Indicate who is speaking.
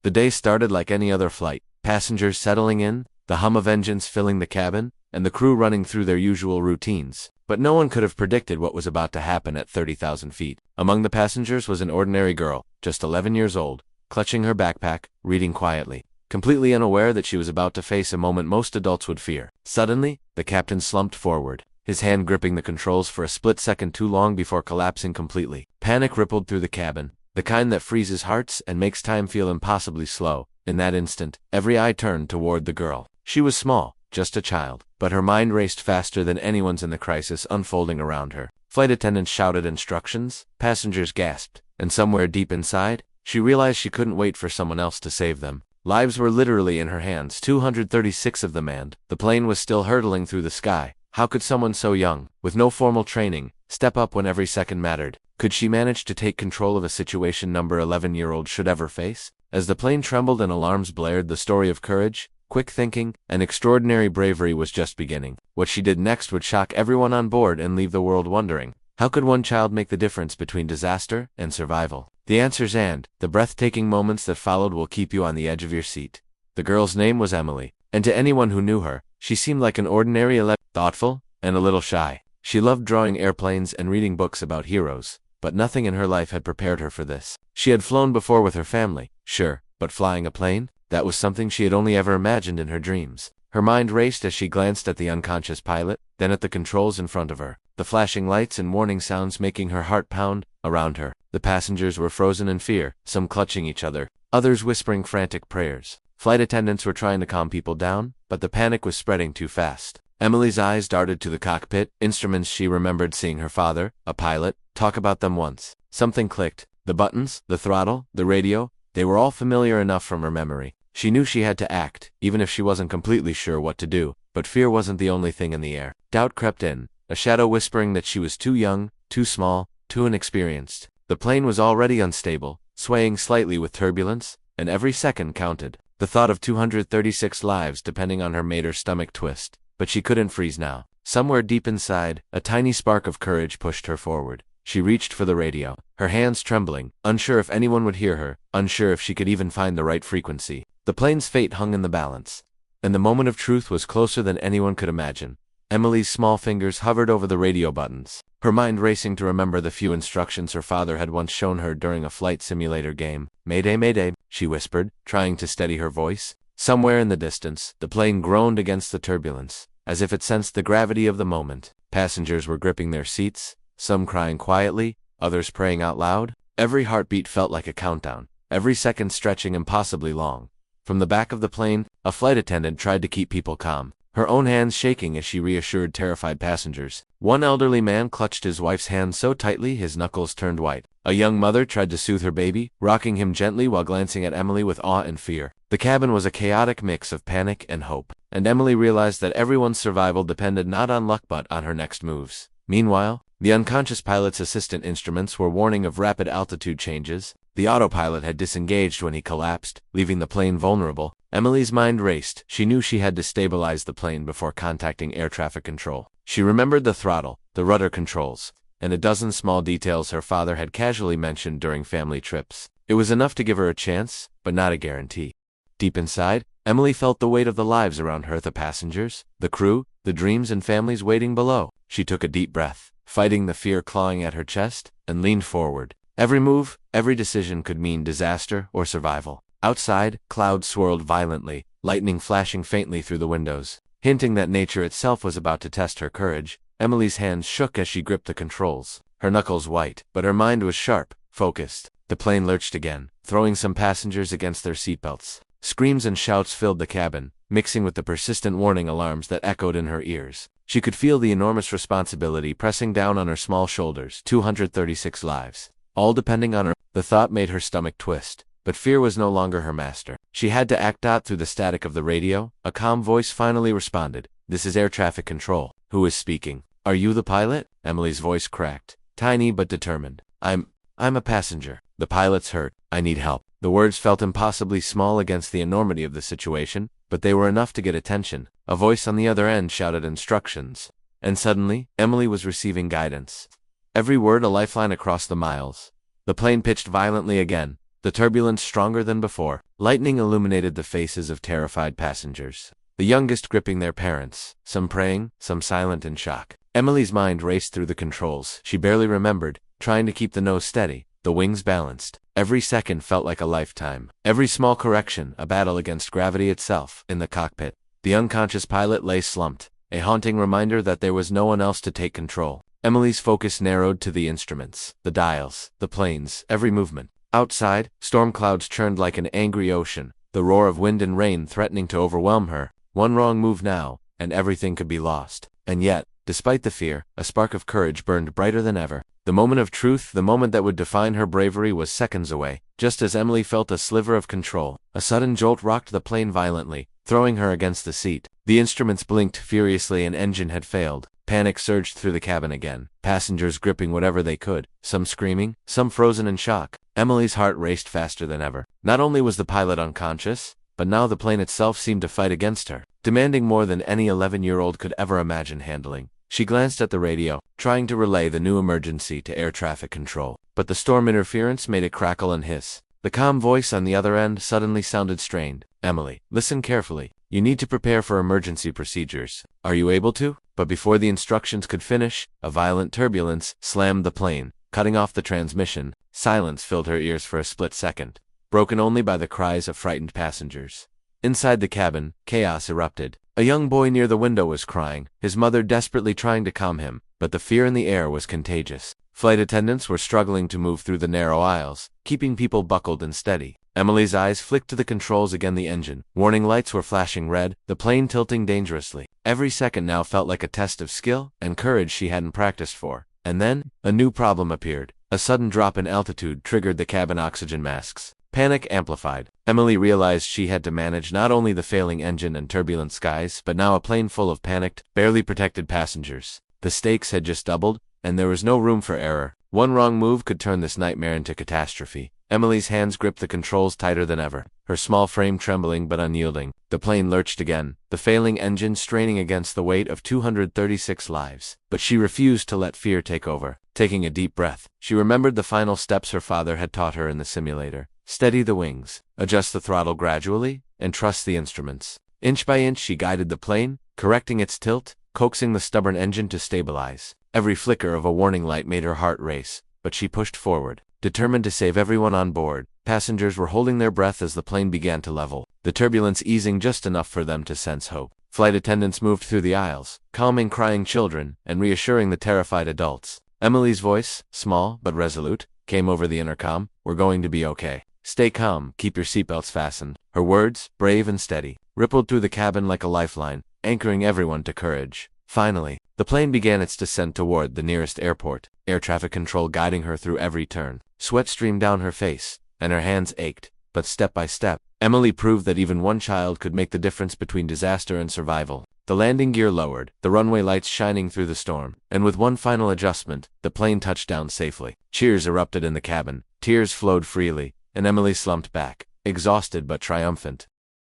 Speaker 1: The day started like any other flight, passengers settling in, the hum of engines filling the cabin, and the crew running through their usual routines. But no one could have predicted what was about to happen at 30,000 feet. Among the passengers was an ordinary girl, just 11 years old, clutching her backpack, reading quietly, completely unaware that she was about to face a moment most adults would fear. Suddenly, the captain slumped forward, his hand gripping the controls for a split second too long before collapsing completely. Panic rippled through the cabin, the kind that freezes hearts and makes time feel impossibly slow. In that instant, every eye turned toward the girl. She was small, just a child, but her mind raced faster than anyone's in the crisis unfolding around her. Flight attendants shouted instructions, passengers gasped, and somewhere deep inside, she realized she couldn't wait for someone else to save them. Lives were literally in her hands, 236 of them, and the plane was still hurtling through the sky. How could someone so young, with no formal training, step up when every second mattered? Could she manage to take control of a situation number 11-year-old should ever face? As the plane trembled and alarms blared, the story of courage, quick thinking, and extraordinary bravery was just beginning. What she did next would shock everyone on board and leave the world wondering. How could one child make the difference between disaster and survival? The answers and the breathtaking moments that followed will keep you on the edge of your seat. The girl's name was Emily, and to anyone who knew her, she seemed like an ordinary thoughtful, and a little shy. She loved drawing airplanes and reading books about heroes, but nothing in her life had prepared her for this. She had flown before with her family, sure, but flying a plane? That was something she had only ever imagined in her dreams. Her mind raced as she glanced at the unconscious pilot, then at the controls in front of her, the flashing lights and warning sounds making her heart pound. Around her, the passengers were frozen in fear, some clutching each other, others whispering frantic prayers. Flight attendants were trying to calm people down, but the panic was spreading too fast. Emily's eyes darted to the cockpit, instruments she remembered seeing her father, a pilot, talk about them once. Something clicked. The buttons, the throttle, the radio, they were all familiar enough from her memory. She knew she had to act, even if she wasn't completely sure what to do. But fear wasn't the only thing in the air. Doubt crept in, a shadow whispering that she was too young, too small, too inexperienced. The plane was already unstable, swaying slightly with turbulence, and every second counted. The thought of 236 lives depending on her made her stomach twist. But she couldn't freeze now. Somewhere deep inside, a tiny spark of courage pushed her forward. She reached for the radio, her hands trembling, unsure if anyone would hear her, unsure if she could even find the right frequency. The plane's fate hung in the balance, and the moment of truth was closer than anyone could imagine. Emily's small fingers hovered over the radio buttons, her mind racing to remember the few instructions her father had once shown her during a flight simulator game. "Mayday, mayday," she whispered, trying to steady her voice. Somewhere in the distance, the plane groaned against the turbulence, as if it sensed the gravity of the moment. Passengers were gripping their seats, some crying quietly, others praying out loud. Every heartbeat felt like a countdown, every second stretching impossibly long. From the back of the plane, a flight attendant tried to keep people calm, her own hands shaking as she reassured terrified passengers. One elderly man clutched his wife's hand so tightly his knuckles turned white. A young mother tried to soothe her baby, rocking him gently while glancing at Emily with awe and fear. The cabin was a chaotic mix of panic and hope, and Emily realized that everyone's survival depended not on luck but on her next moves. Meanwhile, the unconscious pilot's assistant instruments were warning of rapid altitude changes. The autopilot had disengaged when he collapsed, leaving the plane vulnerable. Emily's mind raced. She knew she had to stabilize the plane before contacting air traffic control. She remembered the throttle, the rudder controls, and a dozen small details her father had casually mentioned during family trips. It was enough to give her a chance, but not a guarantee. Deep inside, Emily felt the weight of the lives around her, the passengers, the crew, the dreams and families waiting below. She took a deep breath, fighting the fear clawing at her chest, and leaned forward. Every move, every decision could mean disaster or survival. Outside, clouds swirled violently, lightning flashing faintly through the windows, hinting that nature itself was about to test her courage. Emily's hands shook as she gripped the controls, her knuckles white, but her mind was sharp, focused. The plane lurched again, throwing some passengers against their seatbelts. Screams and shouts filled the cabin, mixing with the persistent warning alarms that echoed in her ears. She could feel the enormous responsibility pressing down on her small shoulders. 236 lives, all depending on her. The thought made her stomach twist, but fear was no longer her master. She had to act out through the static of the radio. A calm voice finally responded. "This is air traffic control. Who is speaking?" "Are you the pilot?" Emily's voice cracked, tiny but determined. I'm a passenger. The pilot's hurt. I need help." The words felt impossibly small against the enormity of the situation, but they were enough to get attention. A voice on the other end shouted instructions, and suddenly, Emily was receiving guidance. Every word a lifeline across the miles. The plane pitched violently again, the turbulence stronger than before. Lightning illuminated the faces of terrified passengers, the youngest gripping their parents, some praying, some silent in shock. Emily's mind raced through the controls. She barely remembered, trying to keep the nose steady, the wings balanced. Every second felt like a lifetime. Every small correction, a battle against gravity itself. In the cockpit, the unconscious pilot lay slumped, a haunting reminder that there was no one else to take control. Emily's focus narrowed to the instruments, the dials, the planes, every movement. Outside, storm clouds churned like an angry ocean, the roar of wind and rain threatening to overwhelm her. One wrong move now, and everything could be lost. And yet, despite the fear, a spark of courage burned brighter than ever. The moment of truth, the moment that would define her bravery, was seconds away. Just as Emily felt a sliver of control, a sudden jolt rocked the plane violently, throwing her against the seat. The instruments blinked furiously. An engine had failed. Panic surged through the cabin again, passengers gripping whatever they could, some screaming, some frozen in shock. Emily's heart raced faster than ever. Not only was the pilot unconscious, but now the plane itself seemed to fight against her, demanding more than any 11-year-old could ever imagine handling. She glanced at the radio, trying to relay the new emergency to air traffic control, but the storm interference made it crackle and hiss. The calm voice on the other end suddenly sounded strained. "Emily, listen carefully. You need to prepare for emergency procedures. Are you able to?" But before the instructions could finish, a violent turbulence slammed the plane, cutting off the transmission. Silence filled her ears for a split second, broken only by the cries of frightened passengers. Inside the cabin, chaos erupted. A young boy near the window was crying, his mother desperately trying to calm him, but the fear in the air was contagious. Flight attendants were struggling to move through the narrow aisles, keeping people buckled and steady. Emily's eyes flicked to the controls again. The engine warning lights were flashing red, the plane tilting dangerously. Every second now felt like a test of skill and courage she hadn't practiced for. And then, a new problem appeared. A sudden drop in altitude triggered the cabin oxygen masks. Panic amplified. Emily realized she had to manage not only the failing engine and turbulent skies, but now a plane full of panicked, barely protected passengers. The stakes had just doubled, and there was no room for error. One wrong move could turn this nightmare into catastrophe. Emily's hands gripped the controls tighter than ever, her small frame trembling but unyielding. The plane lurched again, the failing engine straining against the weight of 236 lives. But she refused to let fear take over. Taking a deep breath, she remembered the final steps her father had taught her in the simulator. Steady the wings, adjust the throttle gradually, and trust the instruments. Inch by inch she guided the plane, correcting its tilt, coaxing the stubborn engine to stabilize. Every flicker of a warning light made her heart race, but she pushed forward, determined to save everyone on board. Passengers were holding their breath as the plane began to level, the turbulence easing just enough for them to sense hope. Flight attendants moved through the aisles, calming crying children and reassuring the terrified adults. Emily's voice, small but resolute, came over the intercom. "We're going to be okay. Stay calm, keep your seatbelts fastened." Her words, brave and steady, rippled through the cabin like a lifeline, anchoring everyone to courage. Finally, the plane began its descent toward the nearest airport, air traffic control guiding her through every turn. Sweat streamed down her face, and her hands ached, but step by step, Emily proved that even one child could make the difference between disaster and survival. The landing gear lowered, the runway lights shining through the storm, and with one final adjustment, the plane touched down safely. Cheers erupted in the cabin, tears flowed freely, and Emily slumped back, exhausted but triumphant.